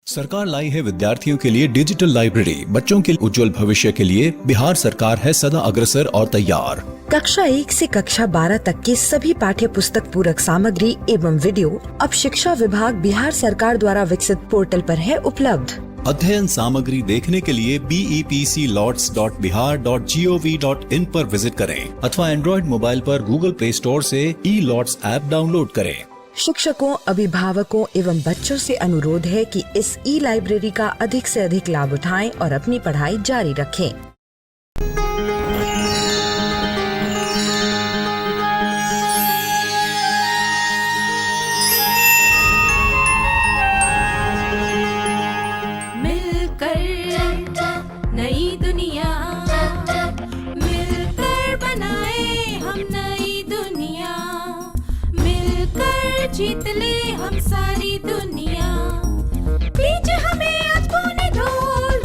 सरकार लाई है विद्यार्थियों के लिए डिजिटल लाइब्रेरी। बच्चों के उज्जवल भविष्य के लिए बिहार सरकार है सदा अग्रसर और तैयार। कक्षा 1 से कक्षा 12 तक की सभी पाठ्य पुस्तक पूरक सामग्री एवं वीडियो अब शिक्षा विभाग बिहार सरकार द्वारा विकसित पोर्टल पर है उपलब्ध। अध्ययन सामग्री देखने के लिए BEPCLots.bihar.gov.in पर विजिट करें अथवा एंड्रॉइड मोबाइल पर गूगल प्ले स्टोर से E-Lots ऐप डाउनलोड करें। शिक्षकों, अभिभावकों एवं बच्चों से अनुरोध है कि इस ई-लाइब्रेरी का अधिक से अधिक लाभ उठाएं और अपनी पढ़ाई जारी रखें। मिलकर नई दुनिया, मिलकर बनाए हम नई दुनिया, मिलकर जीत ले हम सारी दुनिया। बीच हमें आज बोने दो,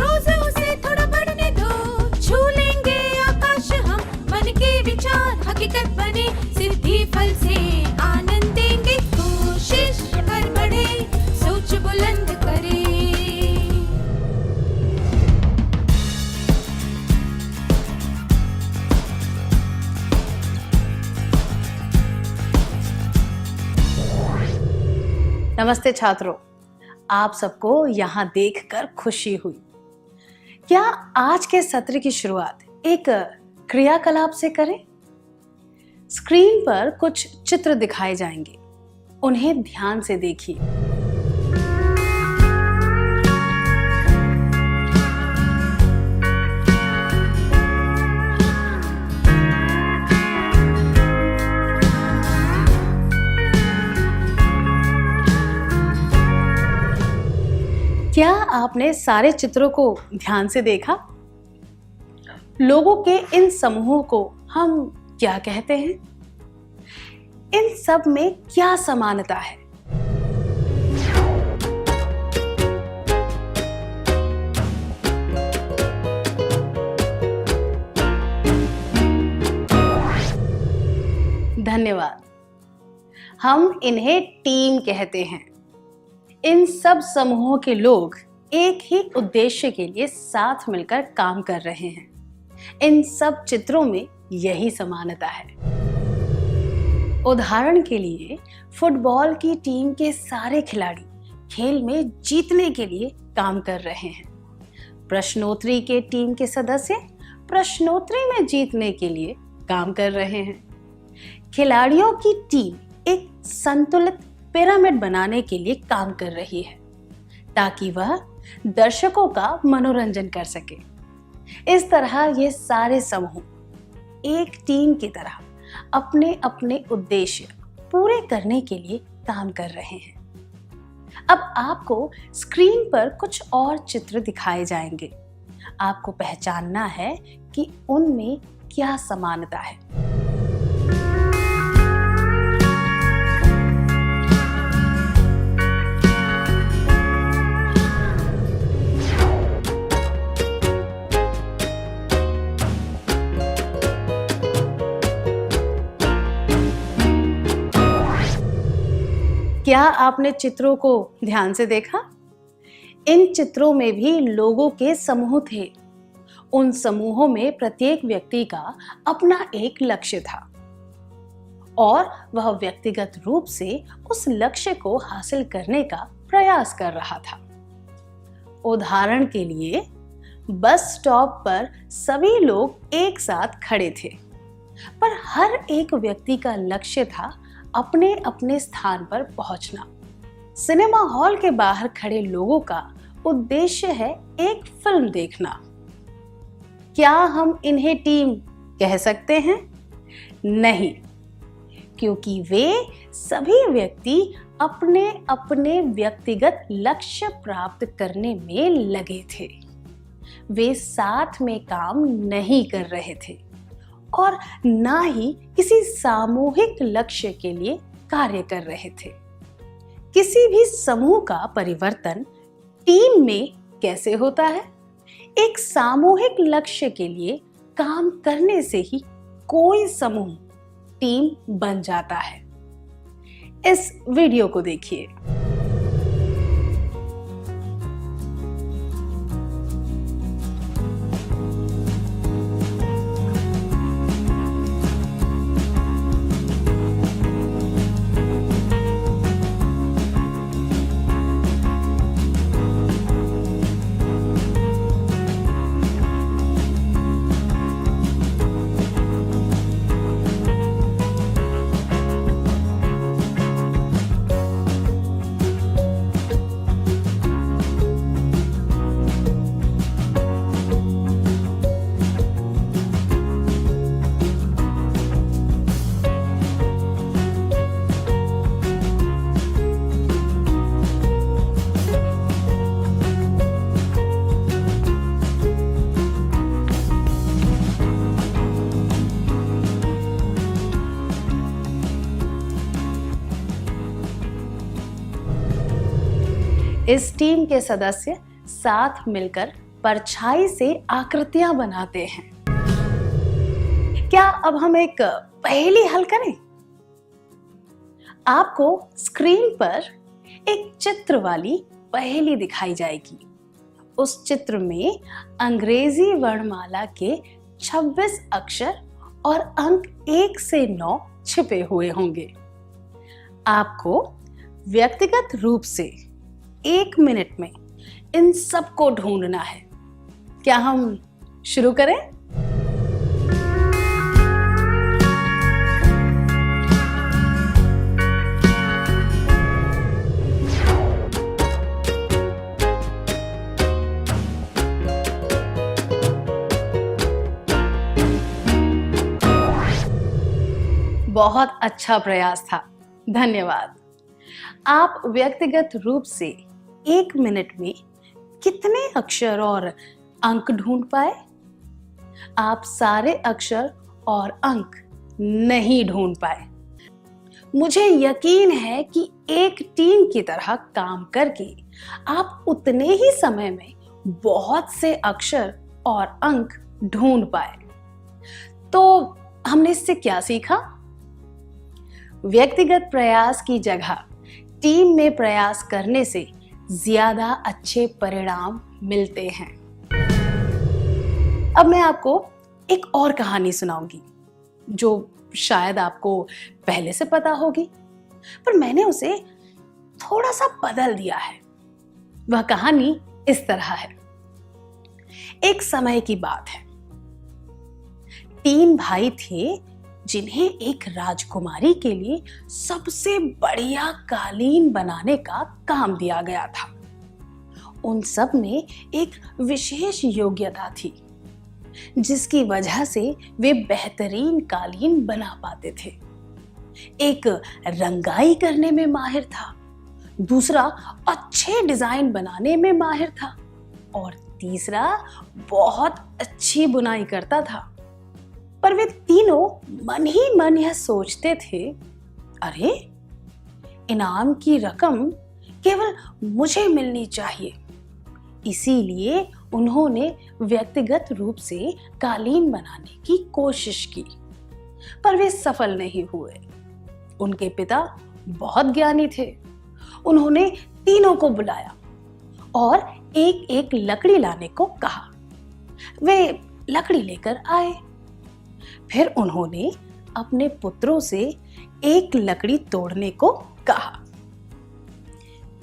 रोज उसे थोड़ा बढ़ने दो, छू लेंगे आकाश हम, मन के विचार हकीकत बने, सिद्धि फल से आनंद देंगे, कोशिश कर बढ़े, सोच बुलंद करे। नमस्ते छात्रों, आप सबको यहाँ देखकर खुशी हुई। क्या आज के सत्र की शुरुआत एक क्रियाकलाप से करें? स्क्रीन पर कुछ चित्र दिखाए जाएंगे, उन्हें ध्यान से देखिए। क्या आपने सारे चित्रों को ध्यान से देखा? लोगों के इन समूहों को हम क्या कहते हैं? इन सब में क्या समानता है? धन्यवाद। हम इन्हें टीम कहते हैं। इन सब समूहों के लोग एक ही उद्देश्य के लिए साथ मिलकर काम कर रहे हैं। इन सब चित्रों में यही समानता है। उदाहरण के लिए फुटबॉल की टीम के सारे खिलाड़ी खेल में जीतने के लिए काम कर रहे हैं। प्रश्नोत्तरी के टीम के सदस्य प्रश्नोत्तरी में जीतने के लिए काम कर रहे हैं। खिलाड़ियों की टीम एक संतुलित पिरामिड बनाने के लिए काम कर रही है ताकि वह दर्शकों का मनोरंजन कर सके। इस तरह ये सारे समूह एक टीम की तरह अपने अपने उद्देश्य पूरे करने के लिए काम कर रहे हैं। अब आपको स्क्रीन पर कुछ और चित्र दिखाए जाएंगे। आपको पहचानना है कि उनमें क्या समानता है। क्या आपने चित्रों को ध्यान से देखा? इन चित्रों में भी लोगों के समूह थे। उन समूहों में प्रत्येक व्यक्ति का अपना एक लक्ष्य था और वह व्यक्तिगत रूप से उस लक्ष्य को हासिल करने का प्रयास कर रहा था। उदाहरण के लिए बस स्टॉप पर सभी लोग एक साथ खड़े थे, पर हर एक व्यक्ति का लक्ष्य था अपने अपने स्थान पर पहुंचना। सिनेमा हॉल के बाहर खड़े लोगों का उद्देश्य है एक फिल्म देखना। क्या हम इन्हें टीम कह सकते हैं? नहीं, क्योंकि वे सभी व्यक्ति अपने अपने व्यक्तिगत लक्ष्य प्राप्त करने में लगे थे। वे साथ में काम नहीं कर रहे थे और ना ही किसी सामूहिक लक्ष्य के लिए कार्य कर रहे थे। किसी भी समूह का परिवर्तन टीम में कैसे होता है? एक सामूहिक लक्ष्य के लिए काम करने से ही कोई समूह टीम बन जाता है। इस वीडियो को देखिए। इस टीम के सदस्य साथ मिलकर परछाई से आकृतियां बनाते हैं। क्या अब हम एक पहेली हल करें? आपको स्क्रीन पर एक चित्र वाली पहेली दिखाई जाएगी। उस चित्र में अंग्रेजी वर्णमाला के 26 अक्षर और अंक 1 से 9 छिपे हुए होंगे। आपको व्यक्तिगत रूप से 1 मिनट में इन सबको ढूंढना है। क्या हम शुरू करें? बहुत अच्छा प्रयास था, धन्यवाद। आप व्यक्तिगत रूप से 1 मिनट में कितने अक्षर और अंक ढूंढ पाए? आप सारे अक्षर और अंक नहीं ढूंढ पाए। मुझे यकीन है कि एक टीम की तरह काम करके आप उतने ही समय में बहुत से अक्षर और अंक ढूंढ पाए। तो हमने इससे क्या सीखा? व्यक्तिगत प्रयास की जगह टीम में प्रयास करने से ज्यादा अच्छे परिणाम मिलते हैं। अब मैं आपको एक और कहानी सुनाऊंगी जो शायद आपको पहले से पता होगी, पर मैंने उसे थोड़ा सा बदल दिया है। वह कहानी इस तरह है। एक समय की बात है। 3 भाई थे जिन्हें एक राजकुमारी के लिए सबसे बढ़िया कालीन बनाने का काम दिया गया था। उन सब में एक विशेष योग्यता थी जिसकी वजह से वे बेहतरीन कालीन बना पाते थे। एक रंगाई करने में माहिर था, दूसरा अच्छे डिजाइन बनाने में माहिर था और तीसरा बहुत अच्छी बुनाई करता था। पर वे तीनों मन ही मन यह सोचते थे, अरे इनाम की रकम केवल मुझे मिलनी चाहिए। इसीलिए उन्होंने व्यक्तिगत रूप से कालीन बनाने की कोशिश की, पर वे सफल नहीं हुए। उनके पिता बहुत ज्ञानी थे। उन्होंने तीनों को बुलाया और एक एक लकड़ी लाने को कहा। वे लकड़ी लेकर आए। फिर उन्होंने अपने पुत्रों से एक लकड़ी तोड़ने को कहा।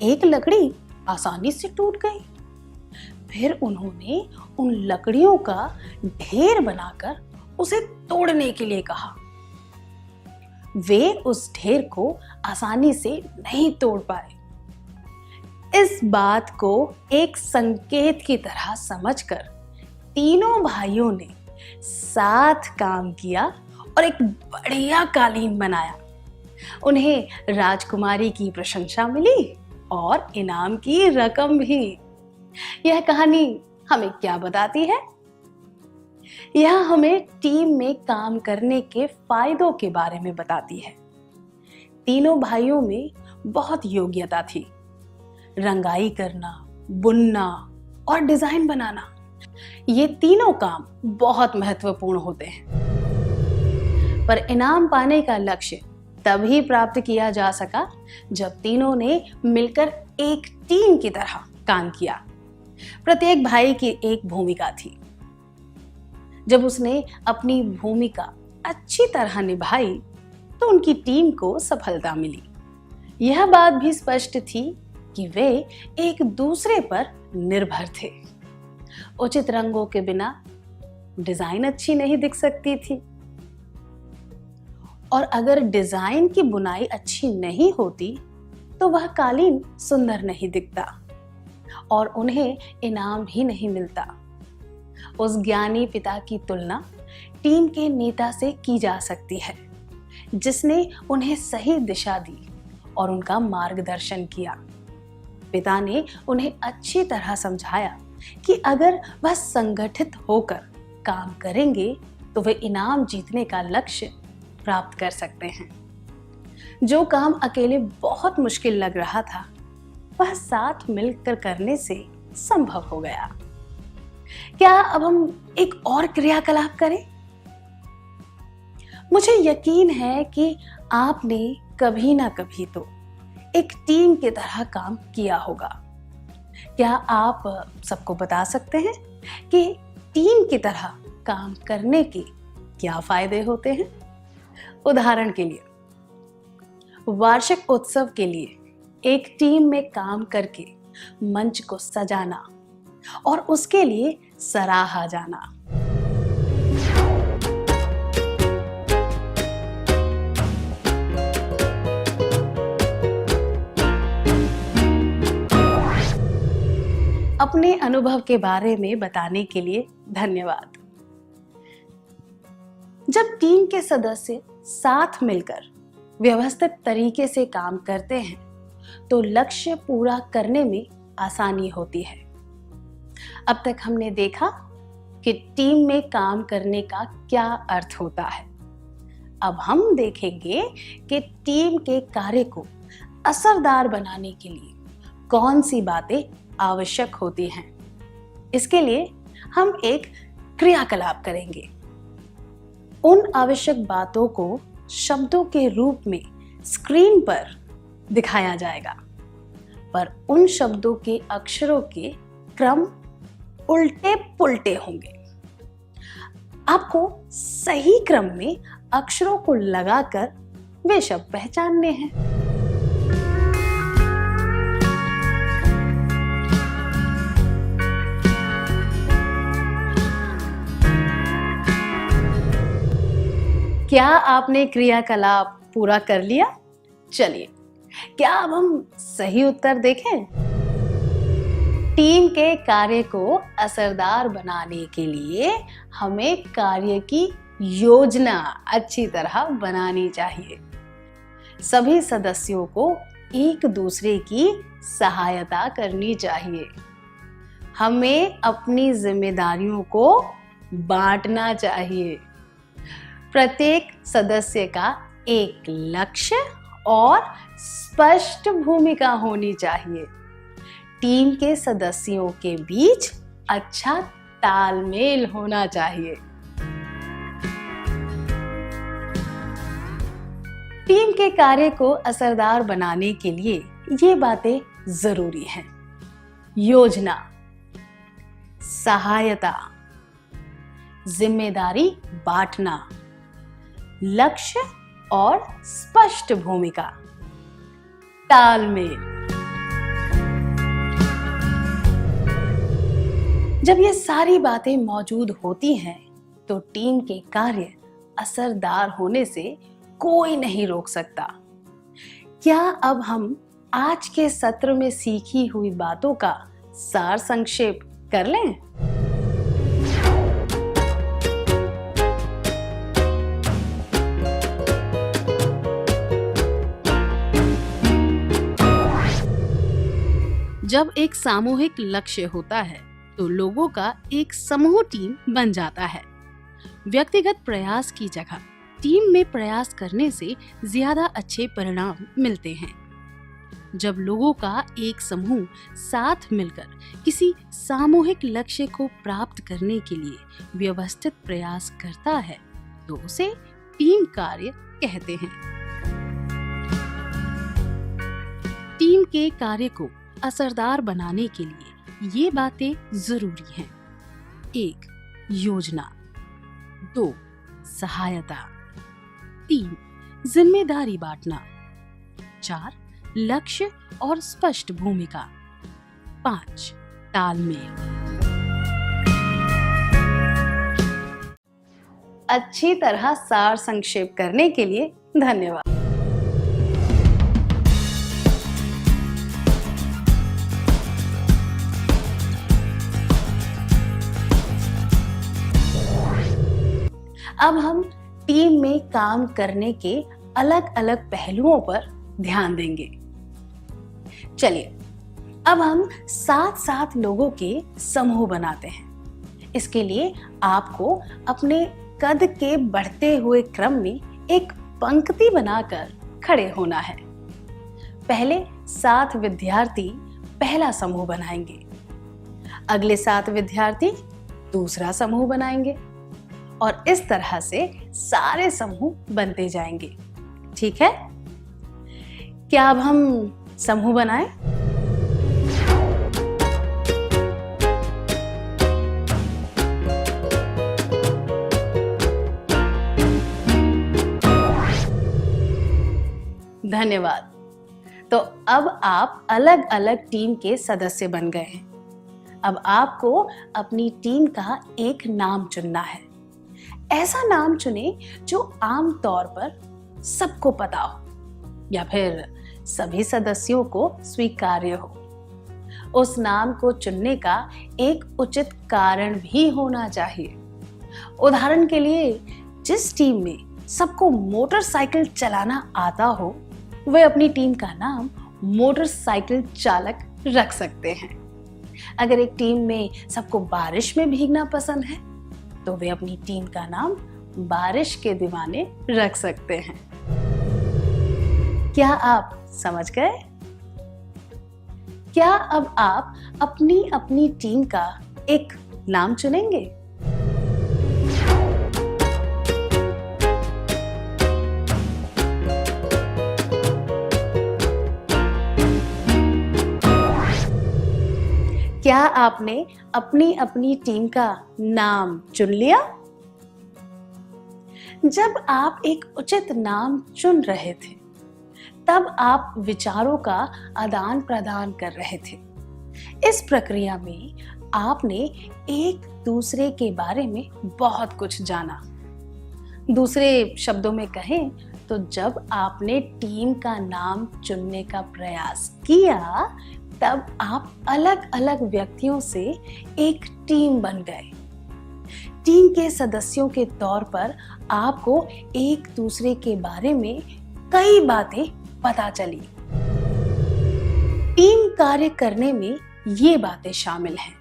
एक लकड़ी आसानी से टूट गई। फिर उन्होंने उन लकड़ियों का ढेर बनाकर उसे तोड़ने के लिए कहा। वे उस ढेर को आसानी से नहीं तोड़ पाए। इस बात को एक संकेत की तरह समझकर तीनों भाइयों ने साथ काम किया और एक बढ़िया कालीन बनाया। उन्हें राजकुमारी की प्रशंसा मिली और इनाम की रकम भी। यह कहानी हमें क्या बताती है? यह हमें टीम में काम करने के फायदों के बारे में बताती है। तीनों भाइयों में बहुत योग्यता थी। रंगाई करना, बुनना और डिजाइन बनाना, ये तीनों काम बहुत महत्वपूर्ण होते हैं। पर इनाम पाने का लक्ष्य तभी प्राप्त किया जा सका जब तीनों ने मिलकर एक टीम की तरह काम किया। प्रत्येक भाई की एक भूमिका थी। जब उसने अपनी भूमिका अच्छी तरह निभाई तो उनकी टीम को सफलता मिली। यह बात भी स्पष्ट थी कि वे एक दूसरे पर निर्भर थे। उचित रंगों के बिना डिजाइन अच्छी नहीं दिख सकती थी, और अगर डिजाइन की बुनाई अच्छी नहीं होती तो वह कालीन सुंदर नहीं दिखता और उन्हें इनाम भी नहीं मिलता। उस ज्ञानी पिता की तुलना टीम के नेता से की जा सकती है, जिसने उन्हें सही दिशा दी और उनका मार्गदर्शन किया। पिता ने उन्हें अच्छी तरह समझाया कि अगर वह संगठित होकर काम करेंगे तो वे इनाम जीतने का लक्ष्य प्राप्त कर सकते हैं। जो काम अकेले बहुत मुश्किल लग रहा था, वह साथ मिलकर करने से संभव हो गया। क्या अब हम एक और क्रियाकलाप करें? मुझे यकीन है कि आपने कभी ना कभी तो एक टीम की तरह काम किया होगा। क्या आप सबको बता सकते हैं कि टीम की तरह काम करने के क्या फायदे होते हैं? उदाहरण के लिए, वार्षिक उत्सव के लिए एक टीम में काम करके मंच को सजाना और उसके लिए सराहा जाना। अपने अनुभव के बारे में बताने के लिए धन्यवाद। जब टीम के सदस्य साथ मिलकर व्यवस्थित तरीके से काम करते हैं तो लक्ष्य पूरा करने में आसानी होती है। अब तक हमने देखा कि टीम में काम करने का क्या अर्थ होता है। अब हम देखेंगे कि टीम के कार्य को असरदार बनाने के लिए कौन सी बातें आवश्यक होती हैं। इसके लिए हम एक क्रियाकलाप करेंगे। उन आवश्यक बातों को शब्दों के रूप में स्क्रीन पर दिखाया जाएगा, पर उन शब्दों के अक्षरों के क्रम उल्टे पुल्टे होंगे। आपको सही क्रम में अक्षरों को लगाकर वे शब्द पहचानने हैं। क्या आपने क्रियाकलाप पूरा कर लिया? चलिए, क्या अब हम सही उत्तर देखें? टीम के कार्य को असरदार बनाने के लिए हमें कार्य की योजना अच्छी तरह बनानी चाहिए। सभी सदस्यों को एक दूसरे की सहायता करनी चाहिए। हमें अपनी जिम्मेदारियों को बांटना चाहिए। प्रत्येक सदस्य का एक लक्ष्य और स्पष्ट भूमिका होनी चाहिए। टीम के सदस्यों के बीच अच्छा तालमेल होना चाहिए। टीम के कार्य को असरदार बनाने के लिए ये बातें जरूरी हैं। योजना, सहायता, जिम्मेदारी बांटना, लक्ष्य और स्पष्ट भूमिका, तालमेल। जब ये सारी बातें मौजूद होती हैं तो टीम के कार्य असरदार होने से कोई नहीं रोक सकता। क्या अब हम आज के सत्र में सीखी हुई बातों का सार संक्षेप कर लें? जब एक सामूहिक लक्ष्य होता है तो लोगों का एक समूह टीम बन जाता है। व्यक्तिगत प्रयास की जगह टीम में प्रयास करने से ज्यादा अच्छे परिणाम मिलते हैं। जब लोगों का एक समूह साथ मिलकर किसी सामूहिक लक्ष्य को प्राप्त करने के लिए व्यवस्थित प्रयास करता है तो उसे टीम कार्य कहते हैं। टीम के कार्य को असरदार बनाने के लिए ये बातें जरूरी हैं। 1. योजना, 2. सहायता, 3. जिम्मेदारी बांटना, 4. लक्ष्य और स्पष्ट भूमिका, 5. तालमेल। अच्छी तरह सार संक्षेप करने के लिए धन्यवाद। अब हम टीम में काम करने के अलग अलग पहलुओं पर ध्यान देंगे। चलिए, अब हम 7 लोगों के समूह बनाते हैं। इसके लिए आपको अपने कद के बढ़ते हुए क्रम में एक पंक्ति बनाकर खड़े होना है। पहले 7 विद्यार्थी पहला समूह बनाएंगे, अगले 7 विद्यार्थी दूसरा समूह बनाएंगे और इस तरह से सारे समूह बनते जाएंगे। ठीक है, क्या अब हम समूह बनाएं? धन्यवाद। तो अब आप अलग अलग टीम के सदस्य बन गए हैं। अब आपको अपनी टीम का एक नाम चुनना है। ऐसा नाम चुने जो आम तौर पर सबको पता हो या फिर सभी सदस्यों को स्वीकार्य हो। उस नाम को चुनने का एक उचित कारण भी होना चाहिए। उदाहरण के लिए, जिस टीम में सबको मोटरसाइकिल चलाना आता हो, वे अपनी टीम का नाम मोटरसाइकिल चालक रख सकते हैं। अगर एक टीम में सबको बारिश में भीगना पसंद है, तो वे अपनी टीम का नाम बारिश के दीवाने रख सकते हैं। क्या आप समझ गए? क्या अब आप अपनी अपनी टीम का एक नाम चुनेंगे? क्या आपने अपनी अपनी टीम का नाम चुन लिया? जब आप एक उचित नाम चुन रहे थे, तब आप विचारों का आदान प्रदान कर रहे थे। इस प्रक्रिया में आपने एक दूसरे के बारे में बहुत कुछ जाना। दूसरे शब्दों में कहें तो जब आपने टीम का नाम चुनने का प्रयास किया, तब आप अलग अलग व्यक्तियों से एक टीम बन गए। टीम के सदस्यों के तौर पर आपको एक दूसरे के बारे में कई बातें पता चली। टीम कार्य करने में ये बातें शामिल हैं: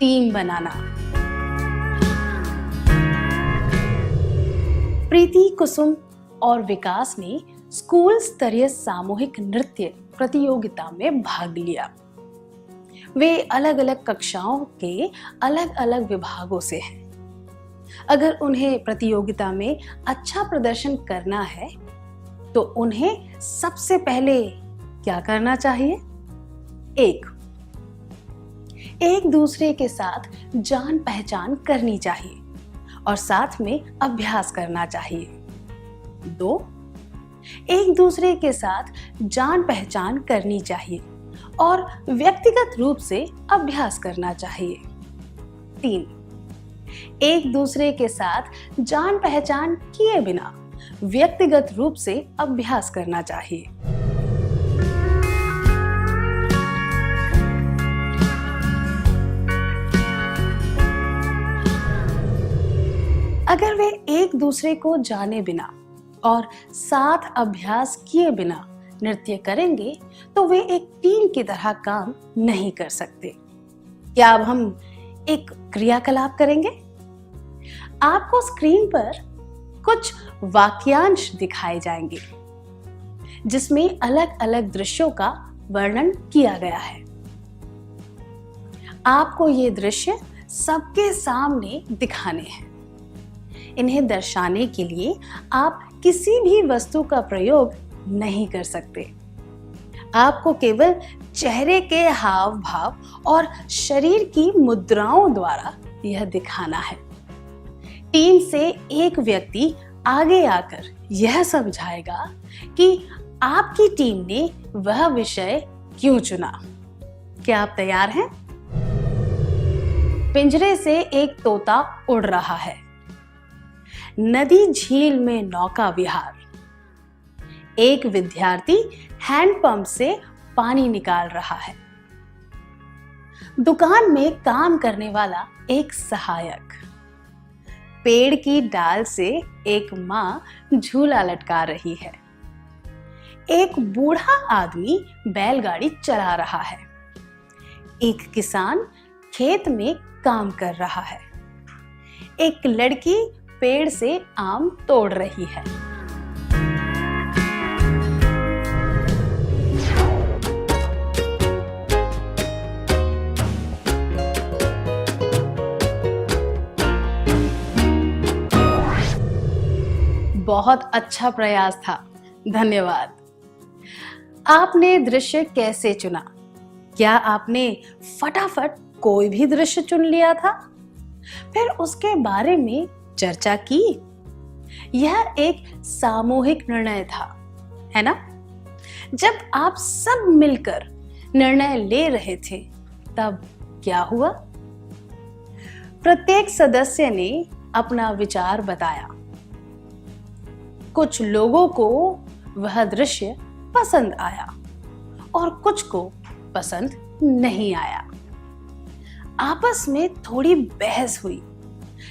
टीम बनाना। प्रीति, कुसुम और विकास ने स्कूल स्तरीय सामूहिक नृत्य प्रतियोगिता में भाग लिया। वे अलग अलग कक्षाओं के अलग अलग विभागों से हैं। अगर उन्हें प्रतियोगिता में अच्छा प्रदर्शन करना है, तो उन्हें सबसे पहले क्या करना चाहिए? एक दूसरे के साथ जान पहचान करनी चाहिए और साथ में अभ्यास करना चाहिए। 2, एक दूसरे के साथ जान पहचान करनी चाहिए और व्यक्तिगत रूप से अभ्यास करना चाहिए। 3, एक दूसरे के साथ जान पहचान किए बिना व्यक्तिगत रूप से अभ्यास करना चाहिए। अगर वे एक दूसरे को जाने बिना और साथ अभ्यास किए बिना नृत्य करेंगे, तो वे एक टीम की तरह काम नहीं कर सकते। क्या अब हम एक क्रियाकलाप करेंगे? आपको स्क्रीन पर कुछ वाक्यांश दिखाए जाएंगे, जिसमें अलग अलग दृश्यों का वर्णन किया गया है। आपको ये दृश्य सबके सामने दिखाने हैं। इन्हें दर्शाने के लिए आप किसी भी वस्तु का प्रयोग नहीं कर सकते। आपको केवल चेहरे के हाव भाव और शरीर की मुद्राओं द्वारा यह दिखाना है। टीम से एक व्यक्ति आगे आकर यह समझाएगा कि आपकी टीम ने वह विषय क्यों चुना। क्या आप तैयार हैं? पिंजरे से एक तोता उड़ रहा है। नदी झील में नौका विहार। एक विद्यार्थी हैंडपंप से पानी निकाल रहा है। दुकान में काम करने वाला एक सहायक। पेड़ की डाल से एक मां झूला लटका रही है। एक बूढ़ा आदमी बैलगाड़ी चला रहा है। एक किसान खेत में काम कर रहा है। एक लड़की पेड़ से आम तोड़ रही है। बहुत अच्छा प्रयास था, धन्यवाद। आपने दृश्य कैसे चुना? क्या आपने फटाफट कोई भी दृश्य चुन लिया था, फिर उसके बारे में चर्चा की? यह एक सामूहिक निर्णय था, है ना? जब आप सब मिलकर निर्णय ले रहे थे तब क्या हुआ? प्रत्येक सदस्य ने अपना विचार बताया। कुछ लोगों को वह दृश्य पसंद आया और कुछ को पसंद नहीं आया। आपस में थोड़ी बहस हुई।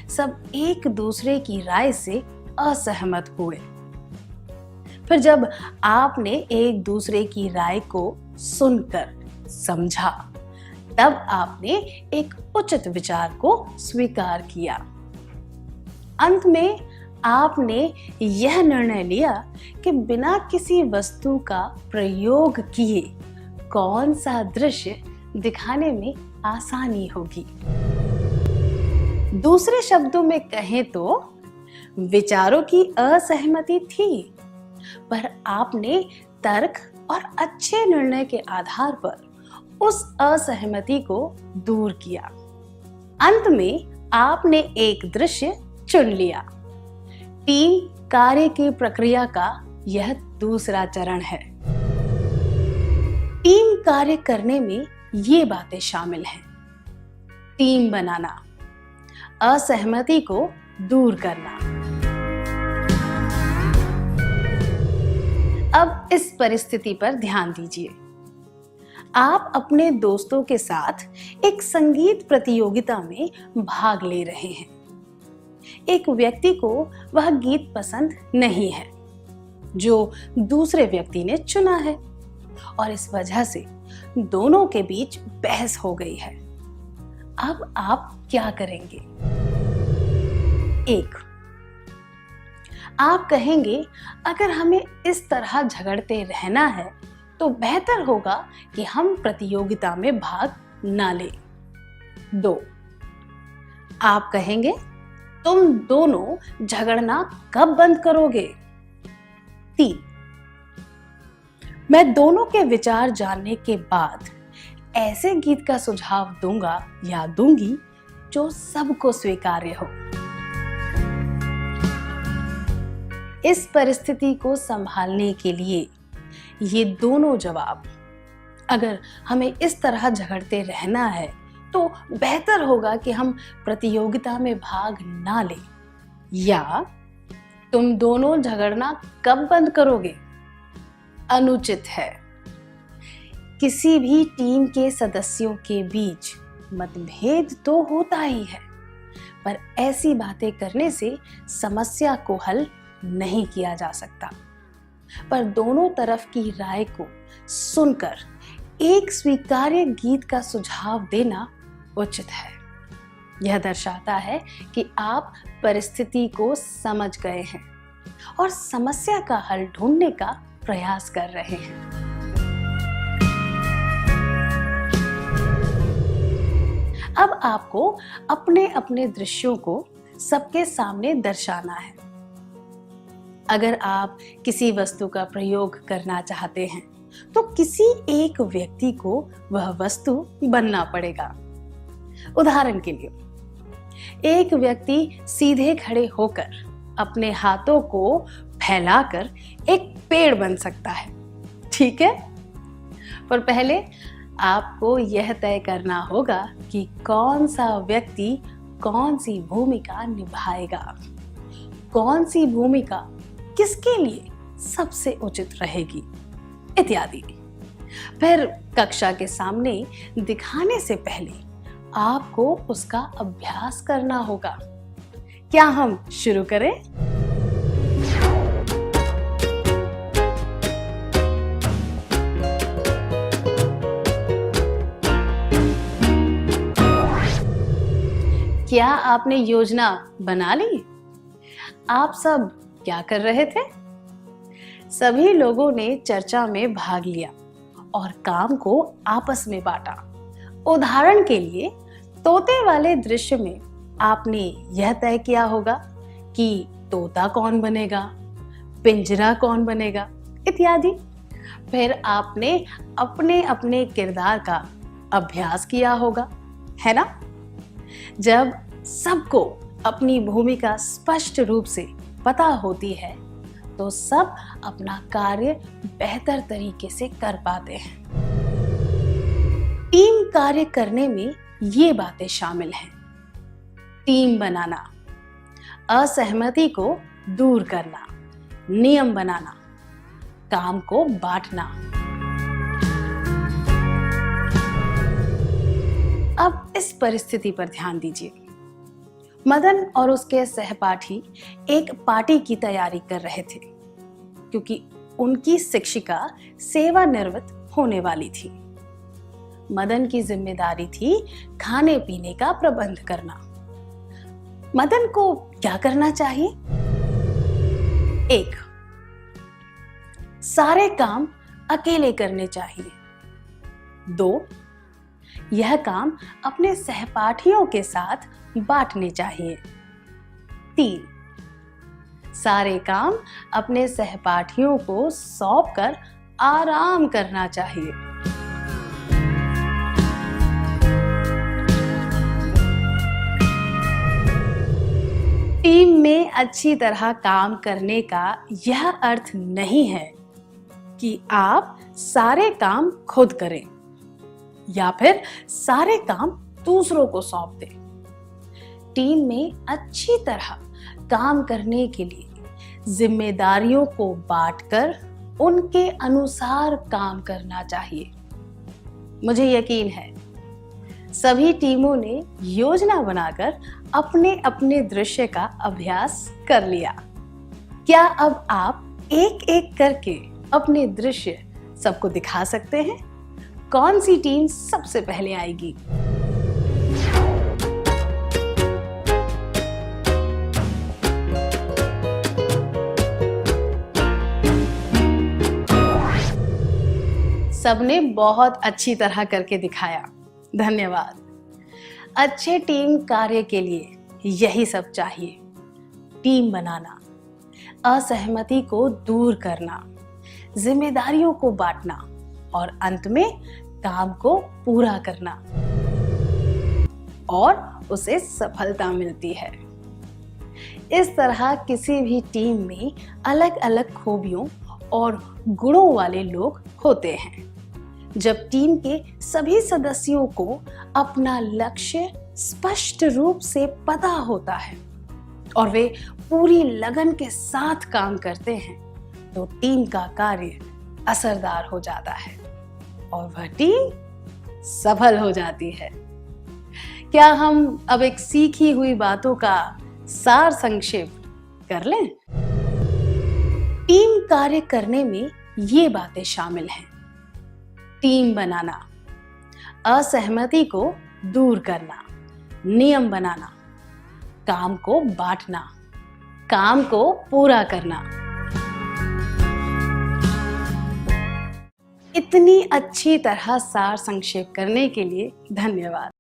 सब एक दूसरे की राय से असहमत हुए। फिर जब आपने एक दूसरे की राय को सुनकर समझा, तब आपने एक उचित विचार को स्वीकार किया। अंत में आपने यह निर्णय लिया कि बिना किसी वस्तु का प्रयोग किए कौन सा दृश्य दिखाने में आसानी होगी। दूसरे शब्दों में कहें तो विचारों की असहमति थी, पर आपने तर्क और अच्छे निर्णय के आधार पर उस असहमति को दूर किया। अंत में आपने एक दृश्य चुन लिया। टीम कार्य की प्रक्रिया का यह दूसरा चरण है। टीम कार्य करने में ये बातें शामिल हैं: टीम बनाना, असहमति को दूर करना। अब इस परिस्थिति पर ध्यान दीजिए। आप अपने दोस्तों के साथ एक संगीत प्रतियोगिता में भाग ले रहे हैं। एक व्यक्ति को वह गीत पसंद नहीं है जो दूसरे व्यक्ति ने चुना है और इस वजह से दोनों के बीच बहस हो गई है। अब आप क्या करेंगे? 1, आप कहेंगे अगर हमें इस तरह झगड़ते रहना है तो बेहतर होगा कि हम प्रतियोगिता में भाग ना लें। 2, आप कहेंगे तुम दोनों झगड़ना कब बंद करोगे? 3, मैं दोनों के विचार जानने के बाद ऐसे गीत का सुझाव दूंगा या दूंगी जो सबको स्वीकार्य हो। इस परिस्थिति को संभालने के लिए ये दोनों जवाब, अगर हमें इस तरह झगड़ते रहना है तो बेहतर होगा कि हम प्रतियोगिता में भाग ना लें, या तुम दोनों झगड़ना कब बंद करोगे, अनुचित है। किसी भी टीम के सदस्यों के बीच मतभेद तो होता ही है, पर ऐसी बातें करने से समस्या को हल नहीं किया जा सकता। पर दोनों तरफ की राय को सुनकर एक स्वीकार्य गीत का सुझाव देना उचित है। यह दर्शाता है कि आप परिस्थिति को समझ गए हैं और समस्या का हल ढूंढने का प्रयास कर रहे हैं। अब आपको अपने अपने दृश्यों को सबके सामने दर्शाना है। अगर आप किसी वस्तु का प्रयोग करना चाहते हैं तो किसी एक व्यक्ति को वह वस्तु बनना पड़ेगा। उदाहरण के लिए, एक व्यक्ति सीधे खड़े होकर अपने हाथों को फैलाकर एक पेड़ बन सकता है, ठीक है? पर पहले आपको यह तय करना होगा कि कौन सा व्यक्ति कौन सी भूमिका निभाएगा, कौन सी भूमिका किसके लिए सबसे उचित रहेगी, इत्यादि। फिर कक्षा के सामने दिखाने से पहले आपको उसका अभ्यास करना होगा। क्या हम शुरू करें? क्या आपने योजना बना ली? आप सब क्या कर रहे थे? सभी लोगों ने चर्चा में भाग लिया और काम को आपस में बांटा। उदाहरण के लिए, तोते वाले दृश्य में आपने यह तय किया होगा कि तोता कौन बनेगा पिंजरा कौन बनेगा इत्यादि। फिर आपने अपने अपने किरदार का अभ्यास किया होगा, है ना? जब सबको अपनी भूमिका स्पष्ट रूप से पता होती है तो सब अपना कार्य बेहतर तरीके से कर पाते हैं। टीम कार्य करने में ये बातें शामिल हैं: टीम बनाना, असहमति को दूर करना, नियम बनाना, काम को बांटना। अब इस परिस्थिति पर ध्यान दीजिए। मदन और उसके सहपाठी एक पार्टी की तैयारी कर रहे थे क्योंकि उनकी शिक्षिका सेवानिवृत्त होने वाली थी। मदन की जिम्मेदारी थी खाने पीने का प्रबंध करना। मदन को क्या करना चाहिए? 1. सारे काम अकेले करने चाहिए। 2. यह काम अपने सहपाठियों के साथ बांटने चाहिए। 3. सारे काम अपने सहपाठियों को सौंपकर आराम करना चाहिए। टीम में अच्छी तरह काम करने का यह अर्थ नहीं है कि आप सारे काम खुद करें या फिर सारे काम दूसरों को सौंप दें। टीम में अच्छी तरह काम करने के लिए जिम्मेदारियों को बांटकर उनके अनुसार काम करना चाहिए। मुझे यकीन है सभी टीमों ने योजना बनाकर अपने अपने दृश्य का अभ्यास कर लिया। क्या अब आप एक एक करके अपने दृश्य सबको दिखा सकते हैं? कौन सी टीम सबसे पहले आएगी? सबने बहुत अच्छी तरह करके दिखाया, धन्यवाद। अच्छे टीम कार्य के लिए यही सब चाहिए: टीम बनाना, असहमति को दूर करना, जिम्मेदारियों को बांटना और अंत में काम को पूरा करना, और उसे सफलता मिलती है। इस तरह किसी भी टीम में अलग अलग खूबियों और गुणों वाले लोग होते हैं। जब टीम के सभी सदस्यों को अपना लक्ष्य स्पष्ट रूप से पता होता है और वे पूरी लगन के साथ काम करते हैं तो टीम का कार्य असरदार हो जाता है और वह टीम सफल हो जाती है। क्या हम अब एक सीखी हुई बातों का सार संक्षेप कर लें? टीम कार्य करने में ये बातें शामिल हैं: टीम बनाना, असहमति को दूर करना, नियम बनाना, काम को बांटना, काम को पूरा करना। इतनी अच्छी तरह सार संक्षेप करने के लिए धन्यवाद।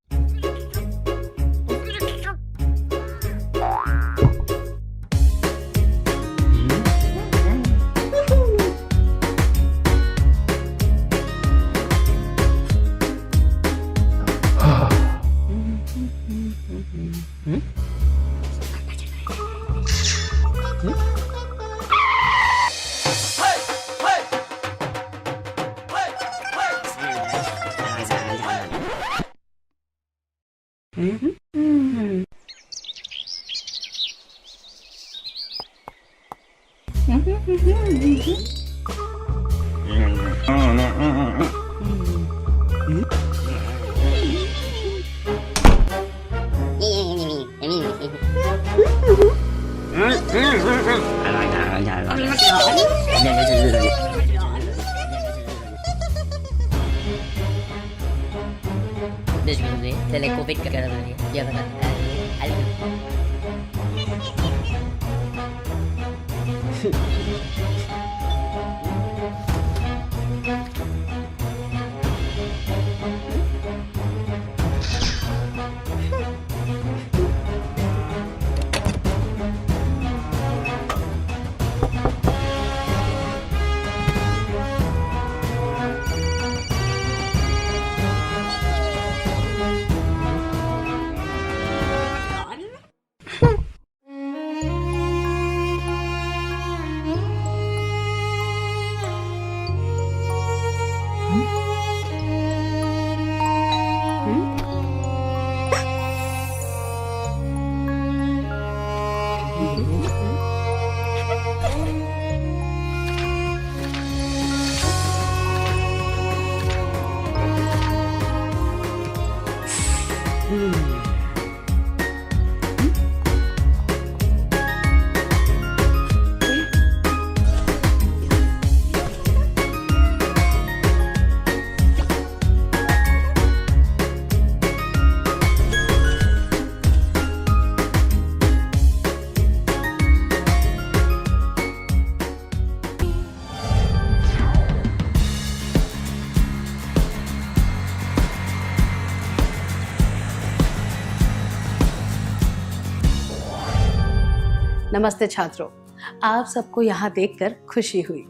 Dari COVID ke dalam dia. Dia kata, नमस्ते छात्रों, आप सबको यहाँ देखकर खुशी हुई।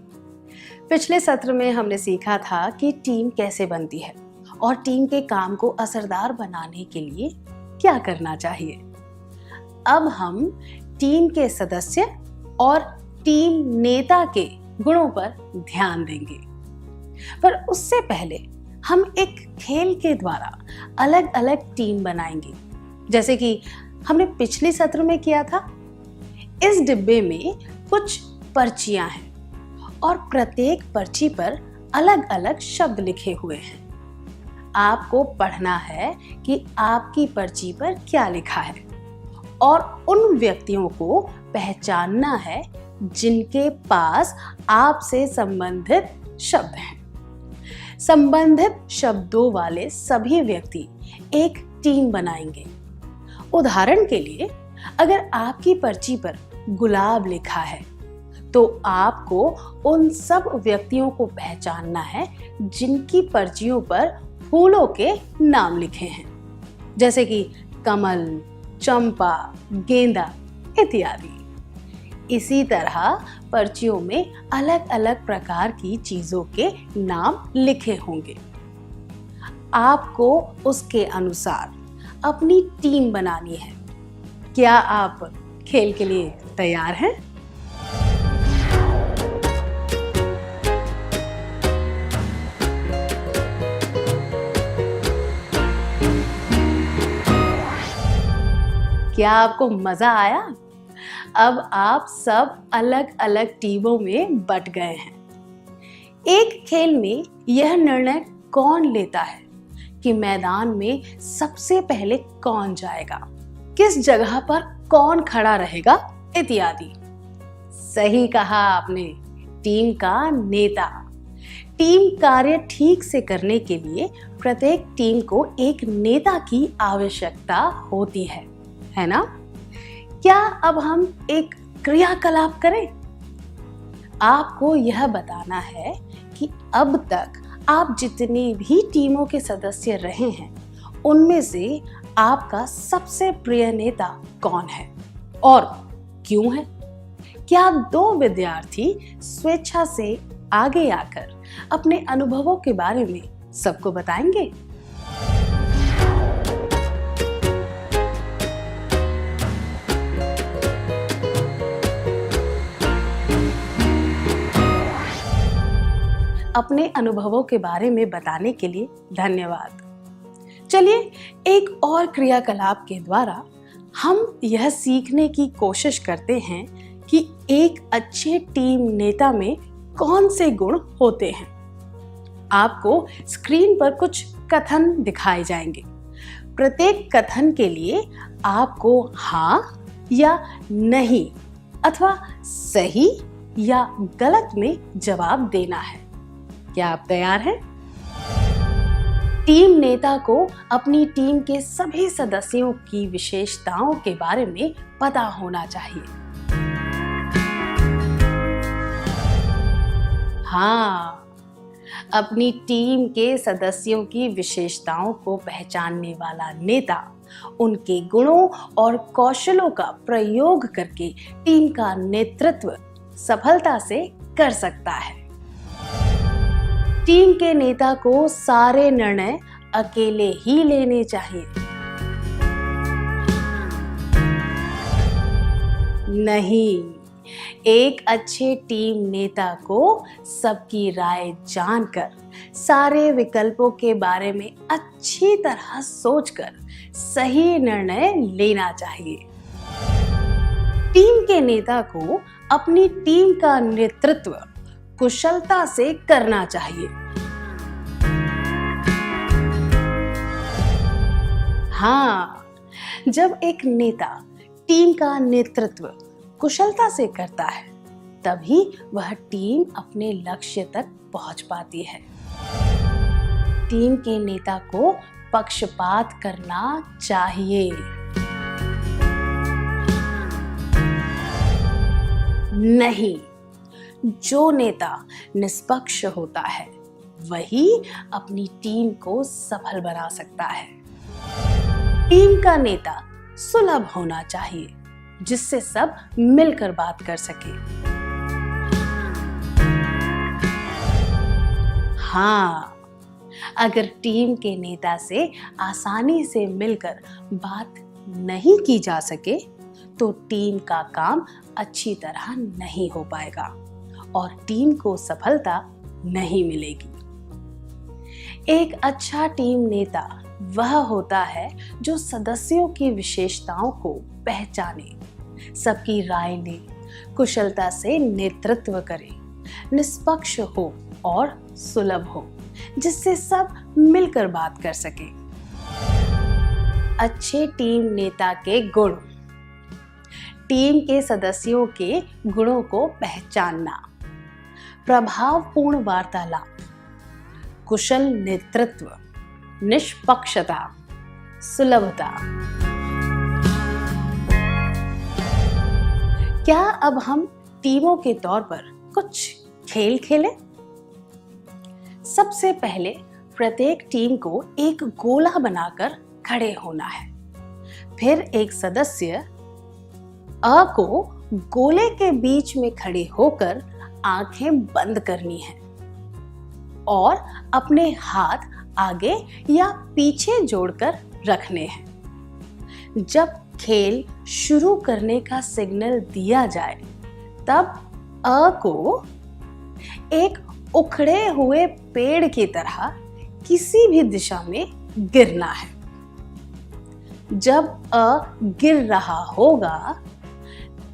पिछले सत्र में हमने सीखा था कि टीम कैसे बनती है और टीम के काम को असरदार बनाने के लिए क्या करना चाहिए। अब हम टीम के सदस्य और टीम नेता के गुणों पर ध्यान देंगे। पर उससे पहले हम एक खेल के द्वारा अलग अलग टीम बनाएंगे, जैसे कि हमने पिछले सत्र में किया था। इस डिब्बे में कुछ पर्चियां हैं और प्रत्येक पर्ची पर अलग अलग शब्द लिखे हुए हैं। आपको पढ़ना है कि आपकी पर्ची पर क्या लिखा है और उन व्यक्तियों को पहचानना है जिनके पास आपसे संबंधित शब्द हैं। संबंधित शब्दों वाले सभी व्यक्ति एक टीम बनाएंगे। उदाहरण के लिए, अगर आपकी पर्ची पर गुलाब लिखा है तो आपको उन सब व्यक्तियों को पहचानना है जिनकी पर्चियों पर फूलों के नाम लिखे हैं, जैसे कि कमल, चंपा, गेंदा इत्यादि। इसी तरह पर्चियों में अलग अलग प्रकार की चीजों के नाम लिखे होंगे। आपको उसके अनुसार अपनी टीम बनानी है। क्या आप खेल के लिए तैयार हैं? क्या आपको मजा आया? अब आप सब अलग अलग टीमों में बट गए हैं। एक खेल में यह निर्णय कौन लेता है कि मैदान में सबसे पहले कौन जाएगा, किस जगह पर कौन खड़ा रहेगा इत्यादि। सही कहा आपने, टीम का नेता। टीम कार्य ठीक से करने के लिए प्रत्येक टीम को एक नेता की आवश्यकता होती है ना? क्या अब हम एक क्रियाकलाप करें? आपको यह बताना है कि अब तक आप जितनी भी टीमों के सदस्य रहे हैं, उनमें से आपका सबसे प्रिय नेता कौन है और क्यों है? क्या दो विद्यार्थी स्वेच्छा से आगे आकर अपने अनुभवों के बारे में सबको बताएंगे? अपने अनुभवों के बारे में बताने के लिए धन्यवाद। चलिए एक और क्रियाकलाप के द्वारा हम यह सीखने की कोशिश करते हैं कि एक अच्छे टीम नेता में कौन से गुण होते हैं। आपको स्क्रीन पर कुछ कथन दिखाए जाएंगे। प्रत्येक कथन के लिए आपको हाँ या नहीं अथवा सही या गलत में जवाब देना है। क्या आप तैयार हैं? टीम नेता को अपनी टीम के सभी सदस्यों की विशेषताओं के बारे में पता होना चाहिए। हाँ, अपनी टीम के सदस्यों की विशेषताओं को पहचानने वाला नेता उनके गुणों और कौशलों का प्रयोग करके टीम का नेतृत्व सफलता से कर सकता है। टीम के नेता को सारे निर्णय अकेले ही लेने चाहिए। नहीं, एक अच्छे टीम नेता को सबकी राय जानकर सारे विकल्पों के बारे में अच्छी तरह सोचकर सही निर्णय लेना चाहिए। टीम के नेता को अपनी टीम का नेतृत्व कुशलता से करना चाहिए। हाँ, जब एक नेता टीम का नेतृत्व कुशलता से करता है, तभी वह टीम अपने लक्ष्य तक पहुंच पाती है। टीम के नेता को पक्षपात करना चाहिए। नहीं, जो नेता निष्पक्ष होता है वही अपनी टीम को सफल बना सकता है। टीम का नेता सुलभ होना चाहिए, जिससे सब मिलकर बात कर सके। हाँ, अगर टीम के नेता से आसानी से मिलकर बात नहीं की जा सके तो टीम का काम अच्छी तरह नहीं हो पाएगा और टीम को सफलता नहीं मिलेगी। एक अच्छा टीम नेता वह होता है जो सदस्यों की विशेषताओं को पहचाने, सबकी राय ले, कुशलता से नेतृत्व करे, निष्पक्ष हो और सुलभ हो, जिससे सब मिलकर बात कर सके। अच्छे टीम नेता के गुण। टीम के सदस्यों के गुणों को पहचानना, प्रभावपूर्ण वार्तालाप, कुशल नेतृत्व, निष्पक्षता, सुलभता। क्या अब हम टीमों के तौर पर कुछ खेल खेलें? सबसे पहले प्रत्येक टीम को एक गोला बनाकर खड़े होना है। फिर एक सदस्य अ को गोले के बीच में खड़े होकर आंखें बंद करनी है और अपने हाथ आगे या पीछे जोड़कर रखने हैं। जब खेल शुरू करने का सिग्नल दिया जाए तब अ को एक उखड़े हुए पेड़ की तरह किसी भी दिशा में गिरना है। जब अ गिर रहा होगा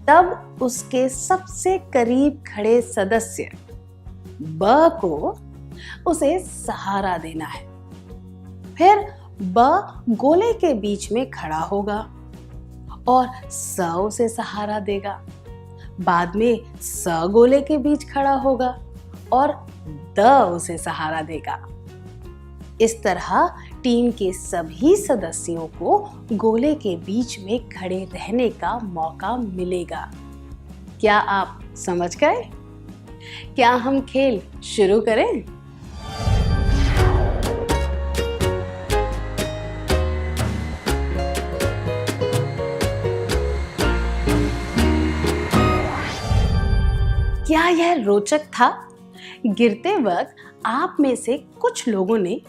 तब उसके सबसे करीब खड़े सदस्य ब को उसे सहारा देना है। फिर ब गोले के बीच में खड़ा होगा और स उसे सहारा देगा। बाद में स गोले के बीच खड़ा होगा और द उसे सहारा देगा। इस तरह टीम के सभी सदस्यों को गोले के बीच में खड़े रहने का मौका मिलेगा। क्या आप समझ गए? क्या हम खेल शुरू करें? क्या यह रोचक था? गिरते वक्त आप में से कुछ लोगों ने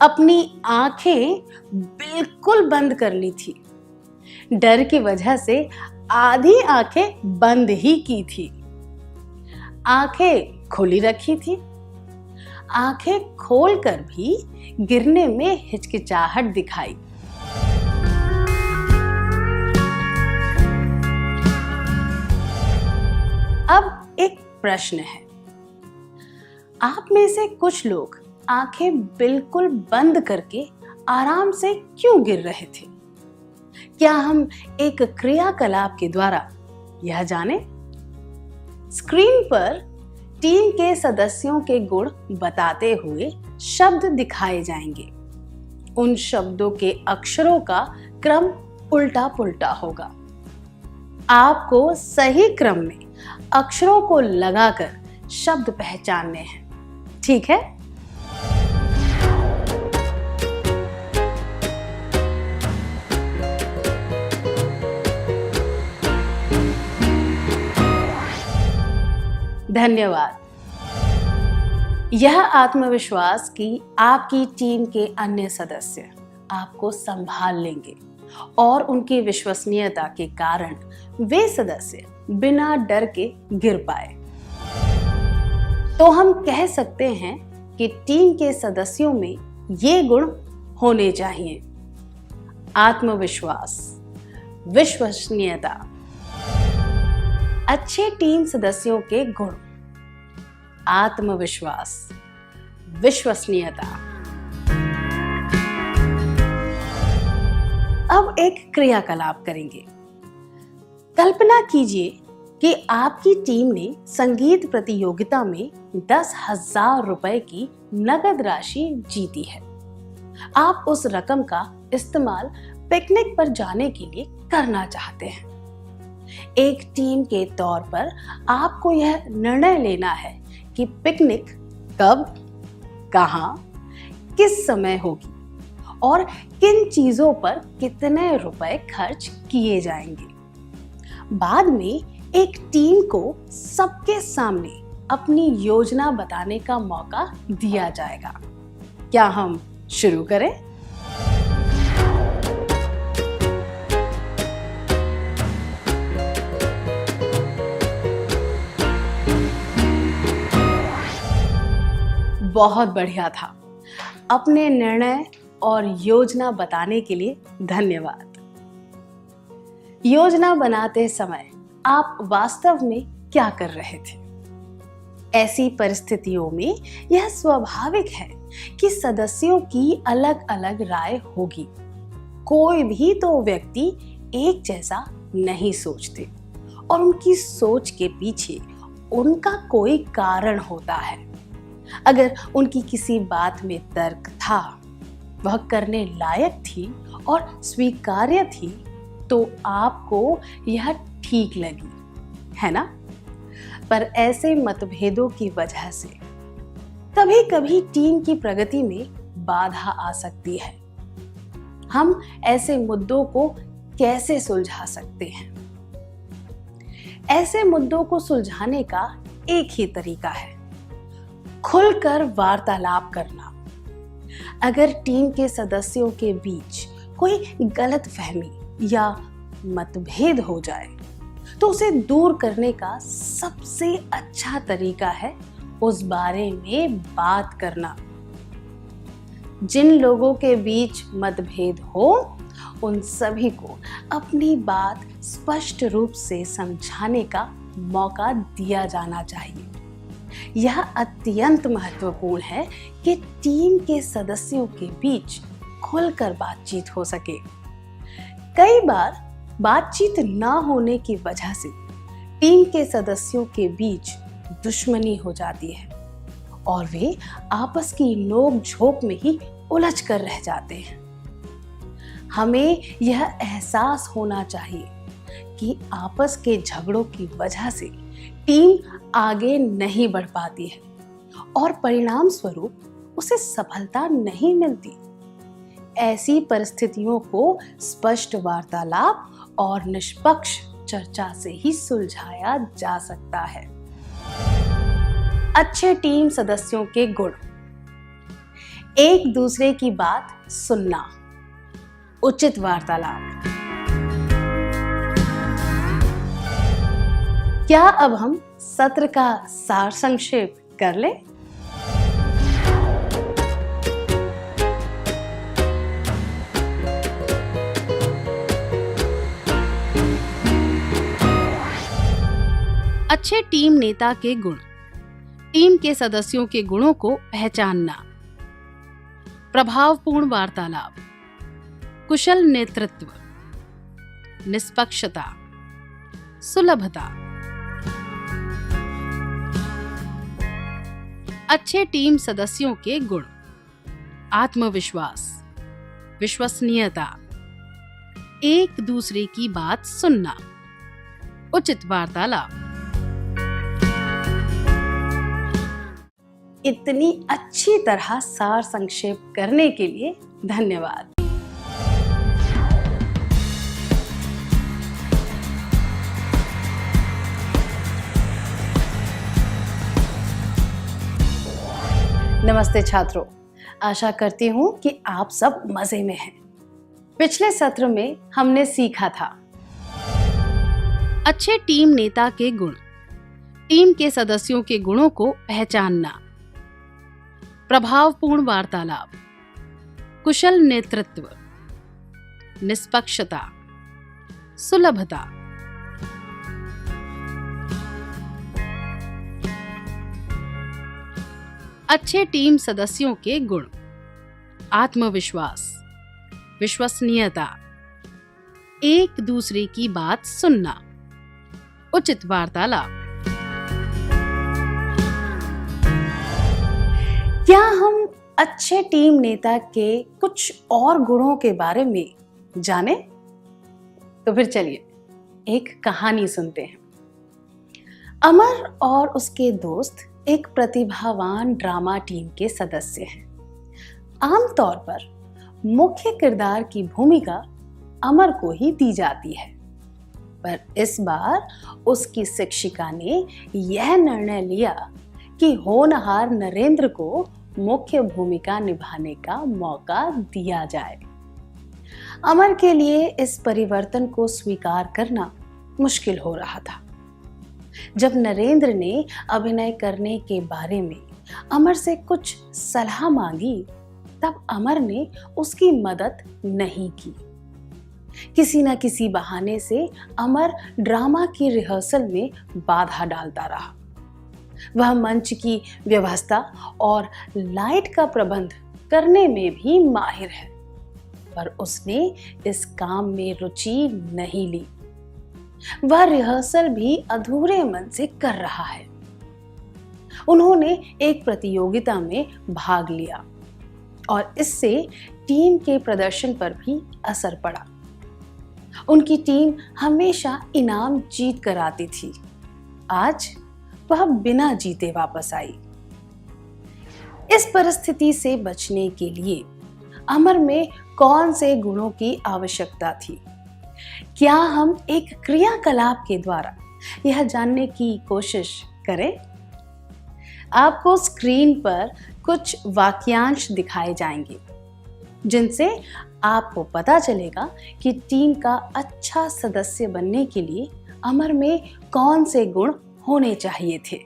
अपनी आंखें बिल्कुल बंद कर ली थी। डर की वजह से आधी आंखें बंद ही की थी। आंखें खुली रखी थी। आंखें खोलकर भी गिरने में हिचकिचाहट दिखाई। अब एक प्रश्न है, आप में से कुछ लोग आंखें बिल्कुल बंद करके आराम से क्यों गिर रहे थे? क्या हम एक क्रियाकलाप के द्वारा यह जानें? स्क्रीन पर टीम के सदस्यों के गुण बताते हुए शब्द दिखाए जाएंगे। उन शब्दों के अक्षरों का क्रम उल्टा पुल्टा होगा। आपको सही क्रम में अक्षरों को लगाकर शब्द पहचानने हैं, ठीक है? धन्यवाद। यह आत्मविश्वास कि आपकी टीम के अन्य सदस्य आपको संभाल लेंगे और उनकी विश्वसनीयता के कारण वे सदस्य बिना डर के गिर पाए। तो हम कह सकते हैं कि टीम के सदस्यों में ये गुण होने चाहिए: आत्मविश्वास, विश्वसनीयता। अच्छे टीम सदस्यों के गुण: आत्मविश्वास, विश्वसनीयता। अब एक क्रियाकलाप करेंगे। कल्पना कीजिए कि आपकी टीम ने संगीत प्रतियोगिता में 10,000 रुपए की नगद राशि जीती है। आप उस रकम का इस्तेमाल पिकनिक पर जाने के लिए करना चाहते हैं। एक टीम के तौर पर आपको यह निर्णय लेना है कि पिकनिक कब, कहां, किस समय होगी और किन चीजों पर कितने रुपए खर्च किए जाएंगे। बाद में एक टीम को सबके सामने अपनी योजना बताने का मौका दिया जाएगा। क्या हम शुरू करें? बहुत बढ़िया था। अपने निर्णय और योजना बताने के लिए धन्यवाद। योजना बनाते समय आप वास्तव में क्या कर रहे थे? ऐसी परिस्थितियों में यह स्वाभाविक है कि सदस्यों की अलग अलग राय होगी। कोई भी दो व्यक्ति एक जैसा नहीं सोचते और उनकी सोच के पीछे उनका कोई कारण होता है। अगर उनकी किसी बात में तर्क था, वह करने लायक थी और स्वीकार्य थी, तो आपको यह ठीक लगी, है ना? पर ऐसे मतभेदों की वजह से कभी कभी टीम की प्रगति में बाधा आ सकती है। हम ऐसे मुद्दों को कैसे सुलझा सकते हैं? ऐसे मुद्दों को सुलझाने का एक ही तरीका है, खुलकर वार्तालाप करना। अगर टीम के सदस्यों के बीच कोई गलतफहमी या मतभेद हो जाए तो उसे दूर करने का सबसे अच्छा तरीका है उस बारे में बात करना। जिन लोगों के बीच मतभेद हो, उन सभी को अपनी बात स्पष्ट रूप से समझाने का मौका दिया जाना चाहिए। यह अत्यंत महत्वपूर्ण है कि टीम के सदस्यों के बीच खुलकर बातचीत हो सके। कई बार बातचीत ना होने की वजह से टीम के सदस्यों के बीच दुश्मनी हो जाती है और वे आपस की नोक-झोंक में ही उलझ कर रह जाते हैं। हमें यह एहसास होना चाहिए कि आपस के झगड़ों की वजह से टीम आगे नहीं बढ़ पाती है और परिणाम स्वरूप उसे सफलता नहीं मिलती। ऐसी परिस्थितियों को स्पष्ट वार्तालाप और निष्पक्ष चर्चा से ही सुलझाया जा सकता है। अच्छे टीम सदस्यों के गुण: एक दूसरे की बात सुनना, उचित वार्तालाप। क्या अब हम सत्र का सार संक्षेप कर लें? अच्छे टीम नेता के गुण: टीम के सदस्यों के गुणों को पहचानना, प्रभावपूर्ण वार्तालाप, कुशल नेतृत्व, निष्पक्षता, सुलभता। अच्छे टीम सदस्यों के गुण: आत्मविश्वास, विश्वसनीयता, एक दूसरे की बात सुनना, उचित वार्तालाप। इतनी अच्छी तरह सार संक्षेप करने के लिए धन्यवाद। नमस्ते छात्रों, आशा करती हूँ कि आप सब मजे में हैं। पिछले सत्र में हमने सीखा था अच्छे टीम नेता के गुण: टीम के सदस्यों के गुणों को पहचानना, प्रभावपूर्ण वार्तालाप, कुशल नेतृत्व, निष्पक्षता, सुलभता। अच्छे टीम सदस्यों के गुण: आत्मविश्वास, विश्वसनीयता, एक दूसरे की बात सुनना, उचित वार्तालाप। क्या हम अच्छे टीम नेता के कुछ और गुणों के बारे में जानें? तो फिर चलिए एक कहानी सुनते हैं। अमर और उसके दोस्त एक प्रतिभावान ड्रामा टीम के सदस्य हैं। आमतौर पर मुख्य किरदार की भूमिका अमर को ही दी जाती है, पर इस बार उसकी शिक्षिका ने यह निर्णय लिया कि होनहार नरेंद्र को मुख्य भूमिका निभाने का मौका दिया जाए। अमर के लिए इस परिवर्तन को स्वीकार करना मुश्किल हो रहा था। जब नरेंद्र ने अभिनय करने के बारे में अमर से कुछ सलाह मांगी, तब अमर ने उसकी मदद नहीं की। किसी न किसी बहाने से अमर ड्रामा की रिहर्सल में बाधा डालता रहा। वह मंच की व्यवस्था और लाइट का प्रबंध करने में भी माहिर है, पर उसने इस काम में रुचि नहीं ली। वह रिहर्सल भी अधूरे मन से कर रहा है। उन्होंने एक प्रतियोगिता में भाग लिया और इससे टीम के प्रदर्शन पर भी असर पड़ा। उनकी टीम हमेशा इनाम जीत कर आती थी। आज वह बिना जीते वापस आई। इस परिस्थिति से बचने के लिए अमर में कौन से गुणों की आवश्यकता थी? क्या हम एक क्रियाकलाप के द्वारा यह जानने की कोशिश करें? आपको स्क्रीन पर कुछ वाक्यांश दिखाए जाएंगे, जिनसे आपको पता चलेगा कि टीम का अच्छा सदस्य बनने के लिए अमर में कौन से गुण होने चाहिए थे।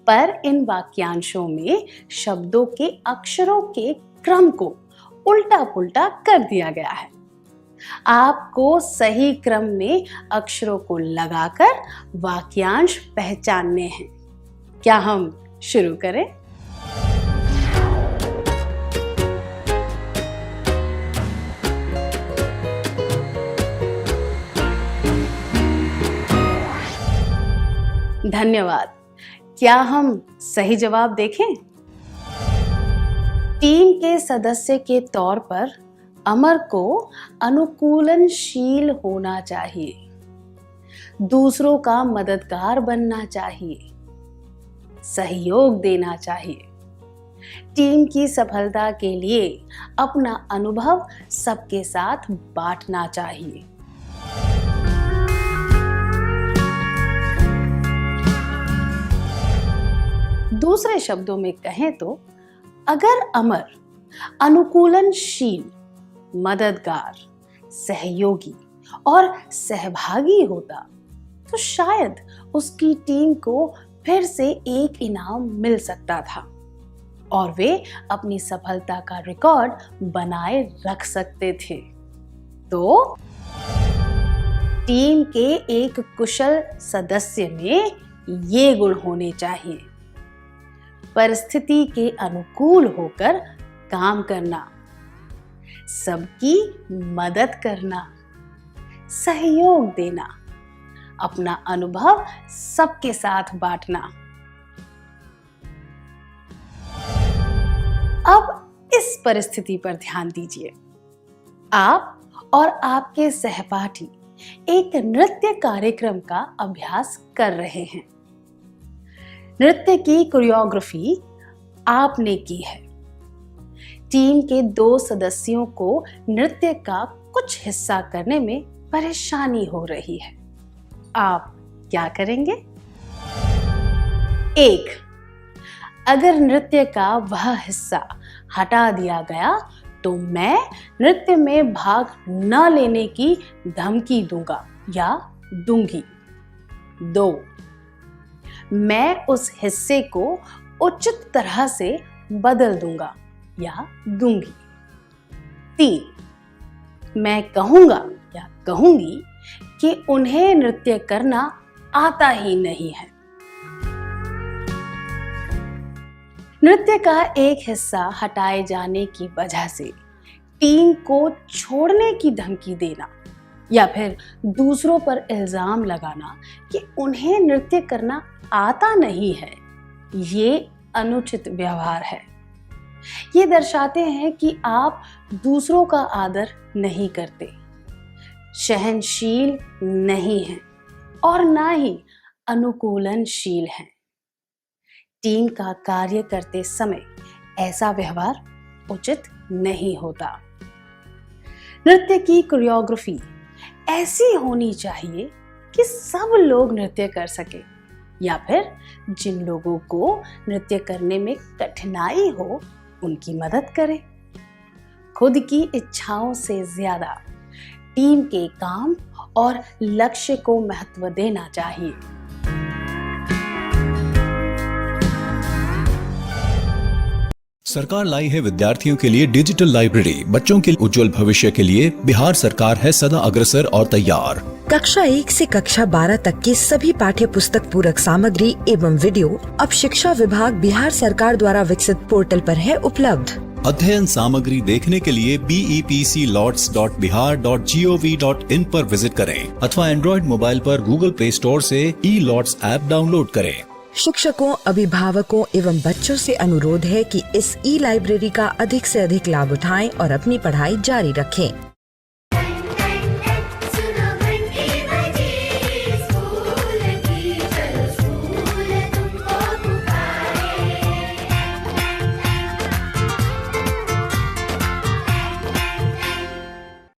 पर इन वाक्यांशों में शब्दों के अक्षरों के क्रम को उल्टा पुल्टा कर दिया गया है। आपको सही क्रम में अक्षरों को लगाकर वाक्यांश पहचानने हैं। क्या हम शुरू करें? धन्यवाद। क्या हम सही जवाब देखें? टीम के सदस्य के तौर पर अमर को अनुकूलनशील होना चाहिए, दूसरों का मददगार बनना चाहिए, सहयोग देना चाहिए, टीम की सफलता के लिए अपना अनुभव सबके साथ बांटना चाहिए। दूसरे शब्दों में कहें तो अगर अमर अनुकूलनशील, मददगार, सहयोगी और सहभागी होता तो शायद उसकी टीम को फिर से एक इनाम मिल सकता था और वे अपनी सफलता का रिकॉर्ड बनाए रख सकते थे। तो टीम के एक कुशल सदस्य में ये गुण होने चाहिए: परिस्थिति के अनुकूल होकर काम करना, सबकी मदद करना, सहयोग देना, अपना अनुभव सबके साथ बांटना। अब इस परिस्थिति पर ध्यान दीजिए। आप और आपके सहपाठी एक नृत्य कार्यक्रम का अभ्यास कर रहे हैं। नृत्य की कोरियोग्राफी आपने की है। टीम के 2 सदस्यों को नृत्य का कुछ हिस्सा करने में परेशानी हो रही है। आप क्या करेंगे? 1. अगर नृत्य का वह हिस्सा हटा दिया गया तो मैं नृत्य में भाग न लेने की धमकी दूंगा या दूंगी। 2. मैं उस हिस्से को उचित तरह से बदल दूंगा या दूंगी। 3. मैं कहूंगा या कहूंगी कि उन्हें नृत्य करना आता ही नहीं है। नृत्य का एक हिस्सा हटाए जाने की वजह से टीम को छोड़ने की धमकी देना या फिर दूसरों पर इल्जाम लगाना कि उन्हें नृत्य करना आता नहीं है, ये अनुचित व्यवहार है। ये दर्शाते हैं कि आप दूसरों का आदर नहीं करते, सहनशील नहीं हैं और ना ही अनुकूलनशील हैं। टीम का कार्य करते समय ऐसा व्यवहार उचित नहीं होता। नृत्य की कोरियोग्राफी ऐसी होनी चाहिए कि सब लोग नृत्य कर सके, या फिर जिन लोगों को नृत्य करने में कठिनाई हो उनकी मदद करें। खुद की इच्छाओं से ज्यादा टीम के काम और लक्ष्य को महत्व देना चाहिए। सरकार लाई है विद्यार्थियों के लिए डिजिटल लाइब्रेरी। बच्चों के उज्जवल भविष्य के लिए बिहार सरकार है सदा अग्रसर और तैयार। कक्षा 1 से कक्षा 12 तक की सभी पाठ्य पुस्तक पूरक सामग्री एवं वीडियो अब शिक्षा विभाग बिहार सरकार द्वारा विकसित पोर्टल पर है उपलब्ध। अध्ययन सामग्री देखने के लिए BEPCLOTS.bihar.gov.in पर विजिट करें अथवा एंड्रॉइड मोबाइल पर गूगल प्ले स्टोर से E-LOTS ऐप डाउनलोड करें। शिक्षकों, अभिभावकों एवं बच्चों से अनुरोध है कि इस ई लाइब्रेरी का अधिक से अधिक लाभ उठाएं और अपनी पढ़ाई जारी रखें।